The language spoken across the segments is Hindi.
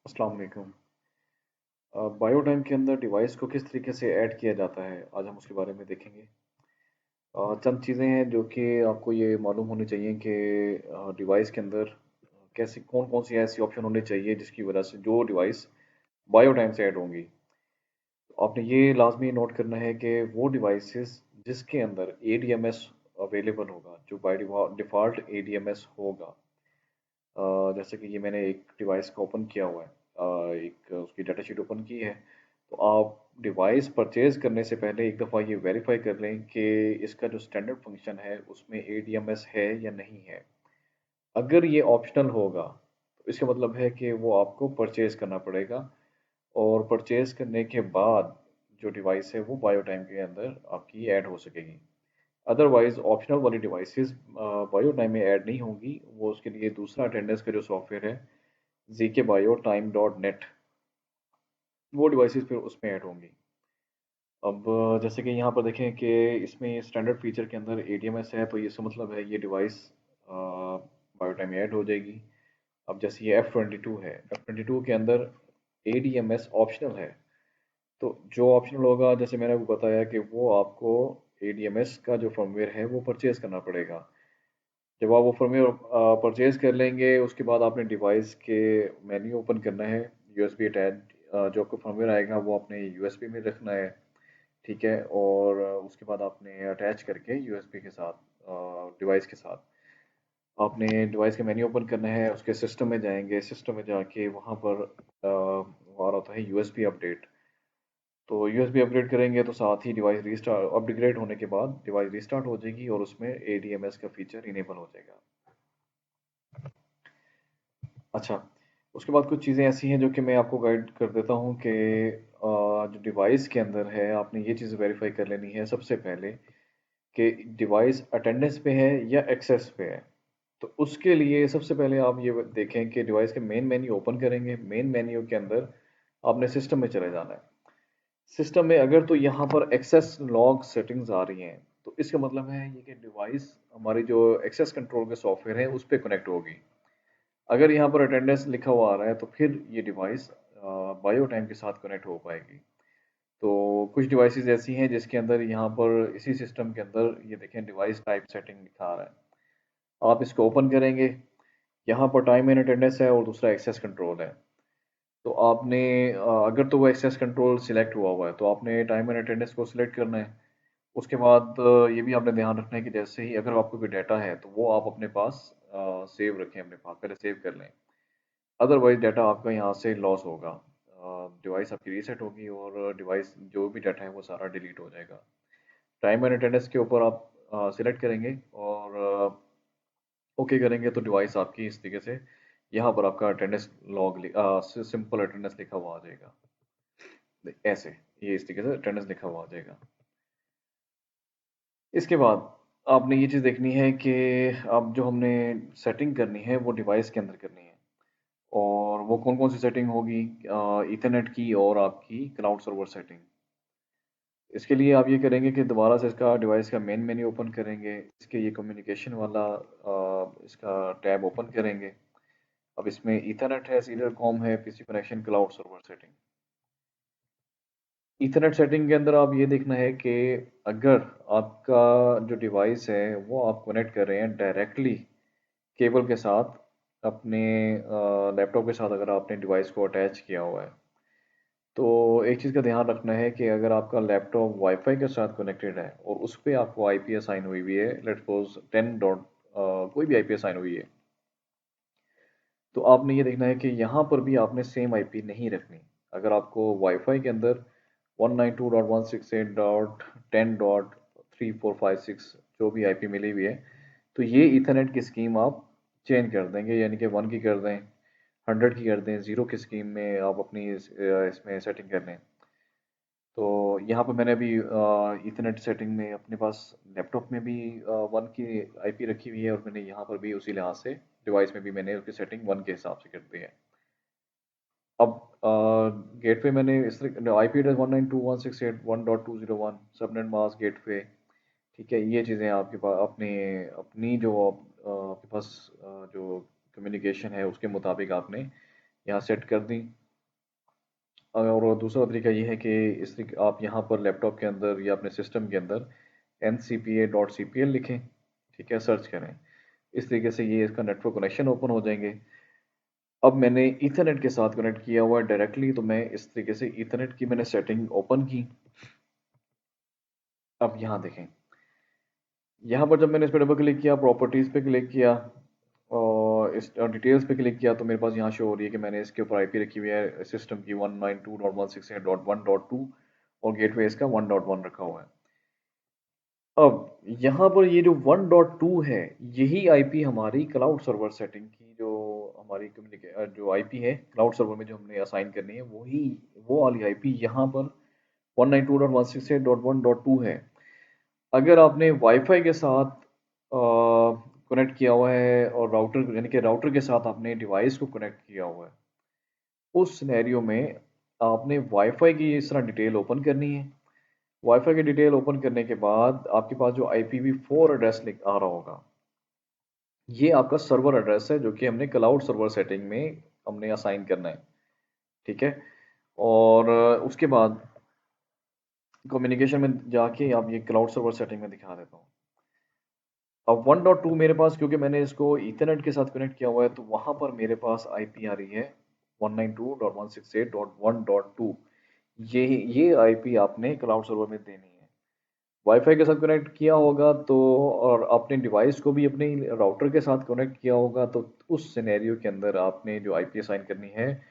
अस्सलाम वालेकुम। बायो टाइम के अंदर डिवाइस को किस तरीके से ऐड किया जाता है, आज हम उसके बारे में देखेंगे। चंद चीज़ें हैं जो कि आपको ये मालूम होनी चाहिए कि डिवाइस के अंदर कैसे कौन-कौन सी ऐसी ऑप्शन होने चाहिए जिसकी वजह से जो डिवाइस बायो टाइम से ऐड होंगी। तो आपने ये लाज़मी नोट करना है कि वो डिवाइसेस जिसके अंदर एडीएमएस अवेलेबल होगा, जो बाय डिफ़ॉल्ट एडीएमएस होगा। जैसे कि ये मैंने एक डिवाइस को ओपन किया हुआ है, एक उसकी डाटा शीट ओपन की है। तो आप डिवाइस परचेज करने से पहले एक दफ़ा ये वेरीफाई कर लें कि इसका जो स्टैंडर्ड फंक्शन है उसमें एडीएमएस है या नहीं है। अगर ये ऑप्शनल होगा तो इसका मतलब है कि वो आपको परचेज करना पड़ेगा, और परचेज करने के बाद जो डिवाइस है वो बायो टाइम के अंदर आपकी ऐड हो सकेगी। अदरवाइज ऑप्शनल वाली डिवाइसेस बायो टाइम में ऐड नहीं होंगी। वो उसके लिए दूसरा अटेंडेंस का जो सॉफ्टवेयर है, GK bio time dot net, वो डिवाइसेस फिर उसमें ऐड होंगी। अब जैसे कि यहाँ पर देखें कि इसमें स्टैंडर्ड फीचर के अंदर एडीएमएस है, तो ये इसका मतलब है ये डिवाइस बायो टाइम में ऐड हो जाएगी। अब जैसे ये F22 है, F22 के अंदर एडीएमएस ऑप्शनल है। तो जो ऑप्शनल होगा, जैसे मैंने आपको बताया कि वो आपको एडीएमएस का जो फर्मवेयर है वो परचेज करना पड़ेगा। जब आप वो फर्मवेयर परचेज कर लेंगे, उसके बाद आपने डिवाइस के मेन्यू ओपन करना है। यूएसबी अटैच जो आपको फर्मवेयर आएगा वो आपने यूएसबी में रखना है, ठीक है। और उसके बाद आपने अटैच करके यूएसबी के साथ, डिवाइस के साथ आपने डिवाइस का मेन्यू ओपन करना है। उसके सिस्टम में जाएंगे, सिस्टम में जाके वहाँ पर वहाँ होता है यूएसबी अपडेट। तो यूएसबी अपग्रेड करेंगे तो साथ ही डिवाइस रीस्टार्ट अपग्रेड होने के बाद डिवाइस रीस्टार्ट हो जाएगी और उसमें एडीएमएस का फीचर इनेबल हो जाएगा। अच्छा, उसके बाद कुछ चीज़ें ऐसी हैं जो कि मैं आपको गाइड कर देता हूँ कि जो डिवाइस के अंदर है आपने ये चीज़ वेरीफाई कर लेनी है सबसे पहले कि डिवाइस अटेंडेंस पे है या एक्सेस पे है। तो उसके लिए सबसे पहले आप ये देखें कि डिवाइस के मेन मेन्यू ओपन करेंगे। मेन मेन्यू के अंदर आपने सिस्टम में चले जाना है। सिस्टम में अगर तो यहाँ पर एक्सेस लॉग सेटिंग्स आ रही हैं, तो इसका मतलब है ये कि डिवाइस हमारी जो एक्सेस कंट्रोल के सॉफ्टवेयर है उस पर कनेक्ट होगी। अगर यहाँ पर अटेंडेंस लिखा हुआ आ रहा है तो फिर ये डिवाइस बायो टाइम के साथ कनेक्ट हो पाएगी। तो कुछ डिवाइसेस ऐसी हैं जिसके अंदर यहाँ पर इसी सिस्टम के अंदर ये देखें डिवाइस टाइप सेटिंग लिखा आ रहा है। आप इसको ओपन करेंगे, यहाँ पर टाइम एंड अटेंडेंस है और दूसरा एक्सेस कंट्रोल है। तो आपने अगर तो वो एक्सेस कंट्रोल सिलेक्ट हुआ हुआ है तो आपने टाइम एंड अटेंडेंस को सिलेक्ट करना है। उसके बाद ये भी आपने ध्यान रखना है कि जैसे ही अगर आपको कोई डाटा है तो वो आप अपने पास सेव रखें, अपने पास पहले सेव कर लें। अदरवाइज डाटा आपका यहाँ से लॉस होगा, डिवाइस आपकी रीसेट होगी और डिवाइस जो भी डाटा है वो सारा डिलीट हो जाएगा। टाइम एंड अटेंडेंस के ऊपर आप सिलेक्ट करेंगे और ओके करेंगे तो डिवाइस आपकी इस तरीके से यहाँ पर आपका अटेंडेंस लॉग सिंपल अटेंडेंस लिखा हुआ आ जाएगा। ऐसे ये इस तरीके से अटेंडेंस लिखा हुआ आ जाएगा। इसके बाद आपने ये चीज़ देखनी है कि अब जो हमने सेटिंग करनी है वो डिवाइस के अंदर करनी है। और वो कौन कौन सी सेटिंग होगी, इथरनेट की और आपकी क्लाउड सर्वर सेटिंग। इसके लिए आप ये करेंगे कि दोबारा से इसका डिवाइस का मेन मेन्यू ओपन करेंगे, इसके ये कम्युनिकेशन वाला इसका टैब ओपन करेंगे। अब इसमें इथरनेट है, सीरियल कॉम है, PC connection, cloud server setting. Ethernet setting के अंदर आप ये देखना है कि अगर आपका जो डिवाइस है वो आप कनेक्ट कर रहे हैं डायरेक्टली केबल के साथ अपने लैपटॉप के साथ, अगर आपने डिवाइस को अटैच किया हुआ है तो एक चीज़ का ध्यान रखना है कि अगर आपका लैपटॉप वाईफाई के साथ कनेक्टेड है और उस पर आपको आईपी असाइन हुई हुई है, लेट्स सपोज 10 डॉट कोई भी आईपी असाइन हुई है, तो आपने ये देखना है कि यहाँ पर भी आपने सेम आईपी नहीं रखनी। अगर आपको वाईफाई के अंदर 192.168.10.3456 जो भी आईपी मिली हुई है, तो ये ईथरनेट की स्कीम आप चेंज कर देंगे, यानी कि 1 की कर दें, 100 की कर दें, 0 की स्कीम में आप अपनी इसमें सेटिंग कर लें। तो यहाँ पर मैंने अभी ईथरनेट सेटिंग में अपने पास लैपटॉप में भी 1 की आईपी रखी हुई है, और मैंने यहाँ पर भी उसी लिहाज से डिवाइस में भी मैंने उसकी सेटिंग 1 के हिसाब से कर दी है। अब गेटवे मैंने इस तरह IP address 192.168.1.201 subnet mask gateway, ठीक है। ये चीज़ें आपके पास अपने अपनी जो आपके पास जो कम्युनिकेशन है उसके मुताबिक आपने यहाँ सेट कर दी। और दूसरा तरीका ये है कि आप यहाँ पर लैपटॉप के अंदर या अपने सिस्टम के अंदर ncpa.cpl लिखें, ठीक है, सर्च करें। इस तरीके से ये इसका नेटवर्क कनेक्शन ओपन हो जाएंगे। अब मैंने ईथरनेट के साथ कनेक्ट किया हुआ है डायरेक्टली, तो मैं इस तरीके से ईथरनेट की मैंने सेटिंग ओपन की। अब यहाँ देखें, यहाँ पर जब मैंने इस पर डबल क्लिक किया, प्रॉपर्टीज़ पे क्लिक किया और इस डिटेल्स पे क्लिक किया, तो मेरे पास यहाँ शो हो रही है कि मैंने इसके ऊपर आईपी रखी हुई है सिस्टम की 192.168.1.2 और गेटवे इसका 1.1 रखा हुआ है। अब यहाँ पर ये जो 1.2 है, यही आईपी हमारी क्लाउड सर्वर सेटिंग की जो हमारी जो आईपी है क्लाउड सर्वर में जो हमने असाइन करनी है, वही वो वाली आईपी यहाँ पर 192.168.1.2 है। अगर आपने वाईफाई के साथ कनेक्ट किया हुआ है और राउटर यानी कि राउटर के साथ आपने डिवाइस को कनेक्ट किया हुआ है, उस सिनेरियो में आपने वाईफाई की इस तरह डिटेल ओपन करनी है। वाईफाई की डिटेल ओपन करने के बाद आपके पास जो IPv4 एड्रेस लिख आ रहा होगा, ये आपका सर्वर एड्रेस है जो कि हमने क्लाउड सर्वर सेटिंग में हमने असाइन करना है, ठीक है। और उसके बाद कम्युनिकेशन में जाके आप ये क्लाउड सर्वर सेटिंग में दिखा देता हूँ। अब 1.2 मेरे पास, क्योंकि मैंने इसको ईथरनेट के साथ कनेक्ट किया हुआ है, तो वहां पर मेरे पास आईपी आ रही है 192.168.1.2। ये आईपी आपने क्लाउड सर्वर में देनी है। वाईफाई के साथ कनेक्ट किया होगा तो, और आपने डिवाइस को भी अपने राउटर के साथ कनेक्ट किया होगा, तो उस सिनेरियो के अंदर आपने जो आईपी असाइन करनी है,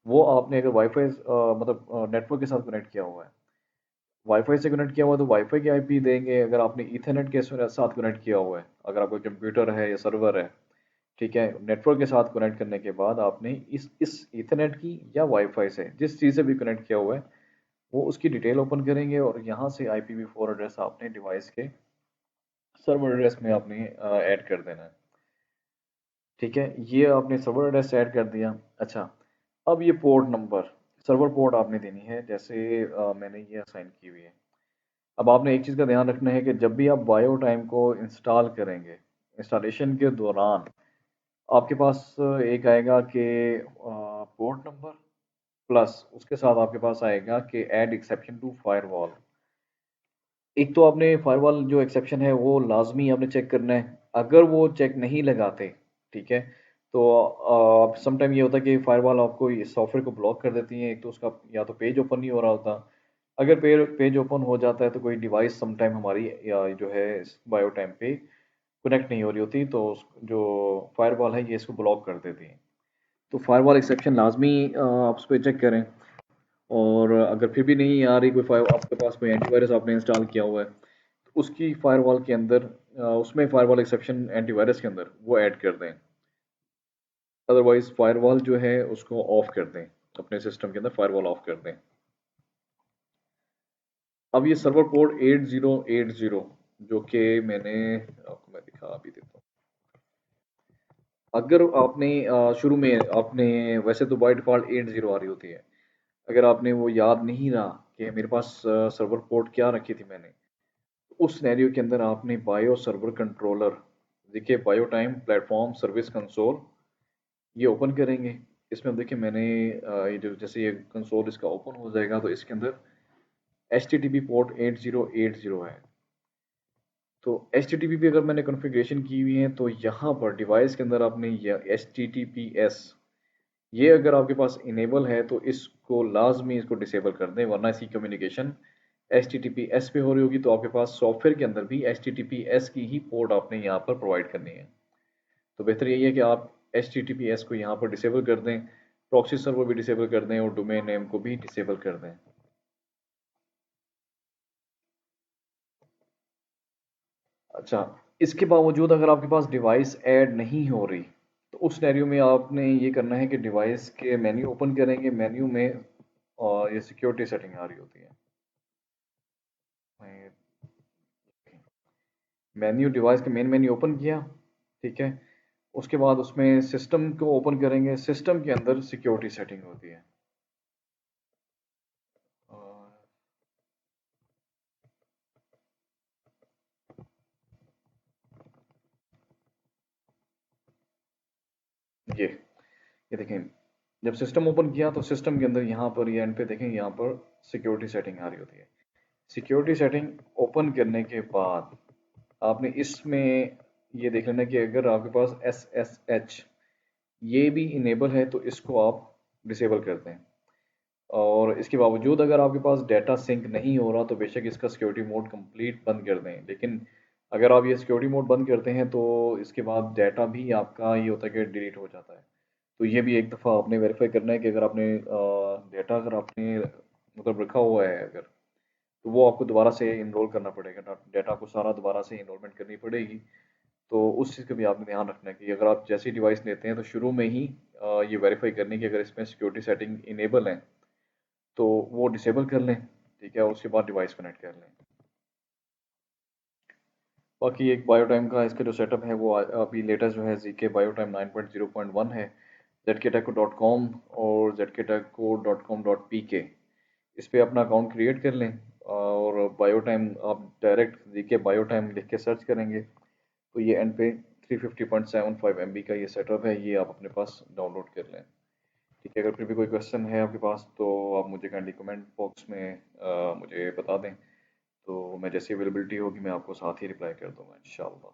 वो आपने अगर वाईफाई मतलब नेटवर्क के साथ कनेक्ट किया हुआ है, वाईफाई से कनेक्ट किया हुआ है तो वाईफाई की आईपी देंगे। अगर आपने ईथरनेट के साथ कनेक्ट किया हुआ है, अगर आपका कंप्यूटर है या सर्वर है, ठीक है, नेटवर्क के साथ कनेक्ट करने के बाद आपने इस ईथरनेट की या वाईफाई से जिस चीज़ से भी कनेक्ट किया हुआ है, वो उसकी डिटेल ओपन करेंगे और यहाँ से IPv4 एड्रेस आपने डिवाइस के सर्वर एड्रेस में आपने ऐड कर देना है, ठीक है। ये आपने सर्वर एड्रेस ऐड कर दिया। अच्छा, अब ये पोर्ट नंबर, सर्वर पोर्ट आपने देनी है, जैसे मैंने ये असाइन की हुई है। अब आपने एक चीज़ का ध्यान रखना है कि जब भी आप बायो टाइम को इंस्टॉल करेंगे, इंस्टॉलेशन के दौरान आपके पास एक आएगा कि पोर्ट नंबर, प्लस उसके साथ आपके पास आएगा कि ऐड एक्सेप्शन टू फायरवॉल। एक तो आपने फायरवॉल जो एक्सेप्शन है वो लाजमी आपने चेक करना है। अगर वो चेक नहीं लगाते, ठीक है, तो समटाइम ये होता है कि फायरवॉल आपको सॉफ्टवेयर को ब्लॉक कर देती है। एक तो उसका या तो पेज ओपन नहीं हो रहा होता, अगर पेज ओपन हो जाता है तो कोई डिवाइस समटाइम हमारी या जो है बायो टाइम पे कनेक्ट नहीं हो रही होती, तो जो फायरवॉल है ये इसको ब्लॉक कर देती है। तो फायरवॉल एक्सेप्शन लाजमी आप उस पर चेक करें। और अगर फिर भी नहीं आ रही कोई फायर, आपके पास कोई एंटीवायरस आपने इंस्टॉल किया हुआ है, तो उसकी फायरवॉल के अंदर उसमें फायरवॉल एक्सेप्शन एंटीवायरस के अंदर वो ऐड कर दें। अदरवाइज फायरवॉल जो है उसको ऑफ कर दें, अपने सिस्टम के अंदर फायरवॉल ऑफ कर दें। अब ये सर्वर पोर्ट 8080 जो कि मैंने आपको मैं दिखा भी देता हूँ। अगर आपने शुरू में आपने, वैसे तो बाय डिफ़ॉल्ट 80 आ रही होती है, अगर आपने वो याद नहीं रहा कि मेरे पास सर्वर पोर्ट क्या रखी थी मैंने, उस सिनेरियो के अंदर आपने बायो सर्वर कंट्रोलर, देखिए bio time platform service console, ये ओपन करेंगे। इसमें अब देखिए मैंने ये जो जैसे ये कंसोल इसका ओपन हो जाएगा तो इसके अंदर HTTP पोर्ट 8080 है। तो HTTP पे अगर मैंने कॉन्फ़िगरेशन की हुई है, तो यहाँ पर डिवाइस के अंदर आपने ये HTTPS, ये अगर आपके पास इनेबल है तो इसको लाजमी इसको डिसेबल कर दें, वरना इसकी कम्युनिकेशन HTTPS पे हो रही होगी, तो आपके पास सॉफ्टवेयर के अंदर भी HTTPS की ही पोर्ट आपने यहाँ पर प्रोवाइड करनी है। तो बेहतर यही है कि आप HTTPS को यहाँ पर डिसेबल कर दें, प्रॉक्सी सर्वर भी डिसेबल कर दें और डोमेन नेम को भी डिसेबल कर दें। अच्छा, इसके बावजूद अगर आपके पास डिवाइस ऐड नहीं हो रही, तो उस सिनेरियो में आपने ये करना है कि डिवाइस के मेन्यू ओपन करेंगे, मेन्यू में और ये सिक्योरिटी सेटिंग आ रही होती है, मेन्यू डिवाइस का मेन मेन्यू ओपन किया, ठीक है। उसके बाद उसमें सिस्टम को ओपन करेंगे, सिस्टम के अंदर सिक्योरिटी सेटिंग होती है। और ये देखें, जब सिस्टम ओपन किया तो सिस्टम के अंदर यहाँ पर ये एंड पे देखें, यहाँ पर सिक्योरिटी सेटिंग आ रही होती है। सिक्योरिटी सेटिंग ओपन करने के बाद आपने इसमें ये देख लेना कि अगर आपके पास SSH ये भी इनेबल है तो इसको आप डिसेबल कर दें। और इसके बावजूद अगर आपके पास डाटा सिंक नहीं हो रहा तो बेशक इसका सिक्योरिटी मोड कंप्लीट बंद कर दें। लेकिन अगर आप ये सिक्योरिटी मोड बंद करते हैं तो इसके बाद डाटा भी आपका ये होता है कि डिलीट हो जाता है। तो ये भी एक दफ़ा आपने वेरीफाई करना है कि अगर आपने डाटा अगर आपने मतलब रखा हुआ है अगर, तो वो आपको दोबारा से इनरोल करना पड़ेगा। डाटा को सारा दोबारा से इनरोलमेंट करनी पड़ेगी। तो उस चीज़ का भी आपने ध्यान रखना है कि अगर आप जैसी डिवाइस लेते हैं तो शुरू में ही ये वेरीफाई करनी कि अगर इसमें सिक्योरिटी सेटिंग इनेबल है तो वो डिसेबल कर लें, ठीक है, और उसके बाद डिवाइस कनेक्ट कर लें। बाकी एक बायोटाइम का इसका जो सेटअप है वो अभी लेटेस्ट जो है ZK बायोटाइम 9.0.1 है। zkteco.com और zkteco.com.pk इस पे अपना अकाउंट क्रिएट कर लें। और बायोटाइम आप डायरेक्ट ZK बायोटाइम लिख के सर्च करेंगे तो ये एंड पे 350.75 MB का ये सेटअप है, ये आप अपने पास डाउनलोड कर लें। ठीक है, अगर फिर भी कोई क्वेश्चन है आपके पास तो आप मुझे काइंडली कमेंट बॉक्स में मुझे बता दें। तो मैं जैसी अवेलेबिलिटी होगी मैं आपको साथ ही रिप्लाई कर दूंगा इंशाल्लाह।